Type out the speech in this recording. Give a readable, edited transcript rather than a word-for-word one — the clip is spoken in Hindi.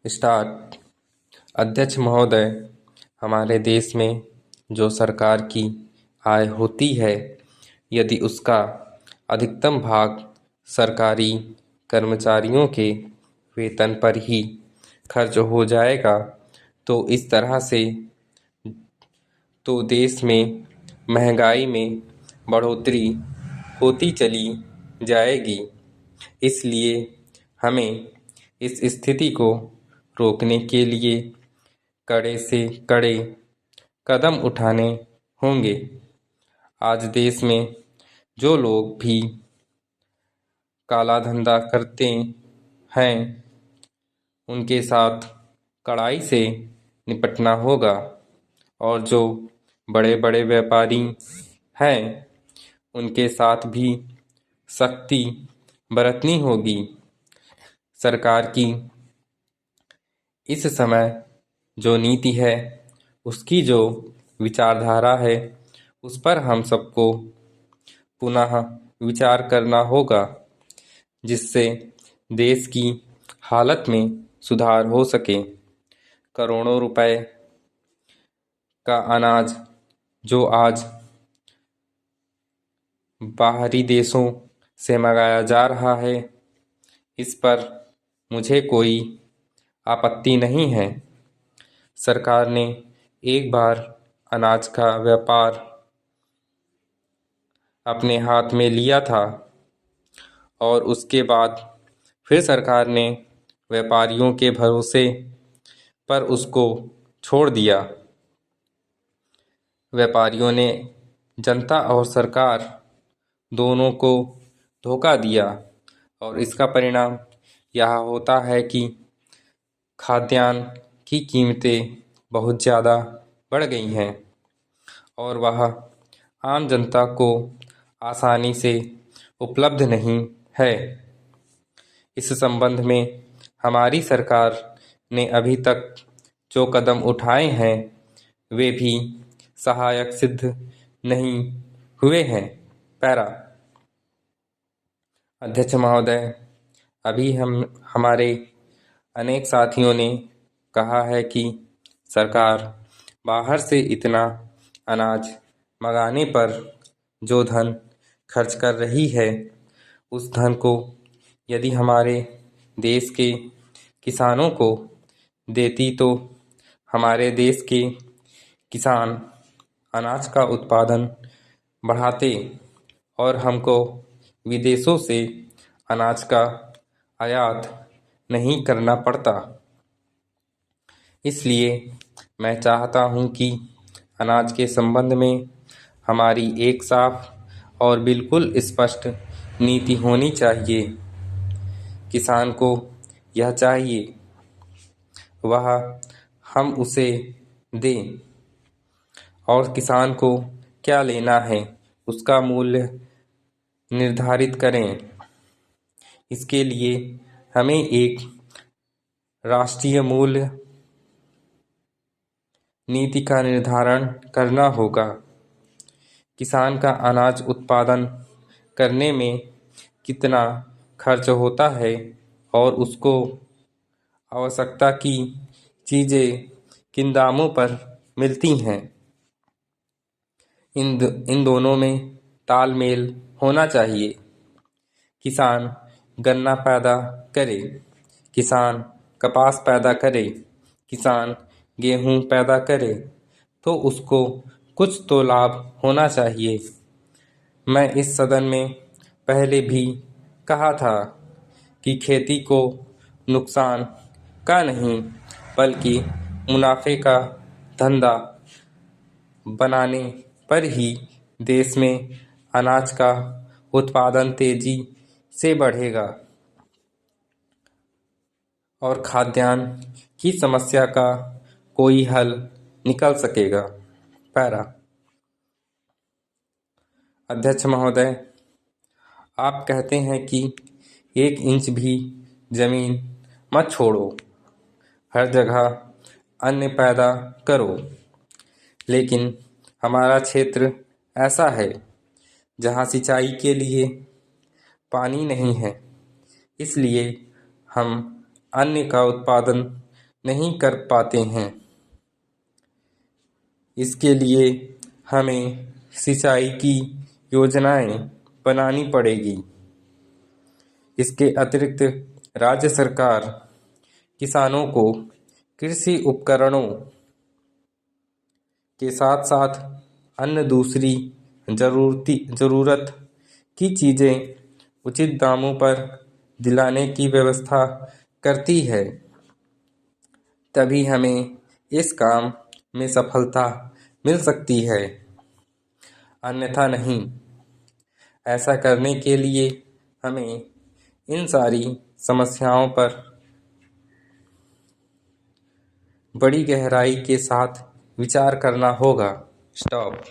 स्टार्ट। अध्यक्ष महोदय, हमारे देश में जो सरकार की आय होती है, यदि उसका अधिकतम भाग सरकारी कर्मचारियों के वेतन पर ही खर्च हो जाएगा, तो इस तरह से तो देश में महंगाई में बढ़ोतरी होती चली जाएगी। इसलिए हमें इस स्थिति को रोकने के लिए कड़े से कड़े कदम उठाने होंगे। आज देश में जो लोग भी काला धंधा करते हैं, उनके साथ कड़ाई से निपटना होगा और जो बड़े बड़े व्यापारी हैं, उनके साथ भी सख्ती बरतनी होगी। सरकार की इस समय जो नीति है, उसकी जो विचारधारा है, उस पर हम सबको पुनः विचार करना होगा, जिससे देश की हालत में सुधार हो सके। करोड़ों रुपए का अनाज जो आज बाहरी देशों से मंगाया जा रहा है, इस पर मुझे कोई आपत्ति नहीं है। सरकार ने एक बार अनाज का व्यापार अपने हाथ में लिया था और उसके बाद फिर सरकार ने व्यापारियों के भरोसे पर उसको छोड़ दिया। व्यापारियों ने जनता और सरकार दोनों को धोखा दिया और इसका परिणाम यह होता है कि खाद्यान्न की कीमतें बहुत ज़्यादा बढ़ गई हैं और वह आम जनता को आसानी से उपलब्ध नहीं है। इस संबंध में हमारी सरकार ने अभी तक जो कदम उठाए हैं, वे भी सहायक सिद्ध नहीं हुए हैं। पैरा। अध्यक्ष महोदय, अभी हमारे अनेक साथियों ने कहा है कि सरकार बाहर से इतना अनाज मंगाने पर जो धन खर्च कर रही है, उस धन को यदि हमारे देश के किसानों को देती तो हमारे देश के किसान अनाज का उत्पादन बढ़ाते और हमको विदेशों से अनाज का आयात नहीं करना पड़ता। इसलिए मैं चाहता हूं कि अनाज के संबंध में हमारी एक साफ और बिल्कुल स्पष्ट नीति होनी चाहिए। किसान को यह चाहिए, वह हम उसे दें और किसान को क्या लेना है, उसका मूल्य निर्धारित करें। इसके लिए हमें एक राष्ट्रीय मूल्य नीति का निर्धारण करना होगा। किसान का अनाज उत्पादन करने में कितना खर्च होता है और उसको आवश्यकता की चीज़ें किन दामों पर मिलती हैं, इन दोनों में तालमेल होना चाहिए। किसान गन्ना पैदा करे, किसान कपास पैदा करे, किसान गेहूं पैदा करे, तो उसको कुछ तो लाभ होना चाहिए। मैं इस सदन में पहले भी कहा था कि खेती को नुकसान का नहीं बल्कि मुनाफे का धंधा बनाने पर ही देश में अनाज का उत्पादन तेजी से बढ़ेगा और खाद्यान्न की समस्या का कोई हल निकल सकेगा। पैरा। अध्यक्ष महोदय, आप कहते हैं कि 1 इंच भी जमीन मत छोड़ो, हर जगह अन्न पैदा करो। लेकिन हमारा क्षेत्र ऐसा है जहाँ सिंचाई के लिए पानी नहीं है, इसलिए हम अन्न का उत्पादन नहीं कर पाते हैं। इसके लिए हमें सिंचाई की योजनाएं बनानी पड़ेगी। इसके अतिरिक्त राज्य सरकार किसानों को कृषि उपकरणों के साथ साथ अन्य दूसरी ज़रूरत की चीज़ें उचित दामों पर दिलाने की व्यवस्था करती है। तभी हमें इस काम में सफलता मिल सकती है, अन्यथा नहीं। ऐसा करने के लिए हमें इन सारी समस्याओं पर बड़ी गहराई के साथ विचार करना होगा। स्टॉप।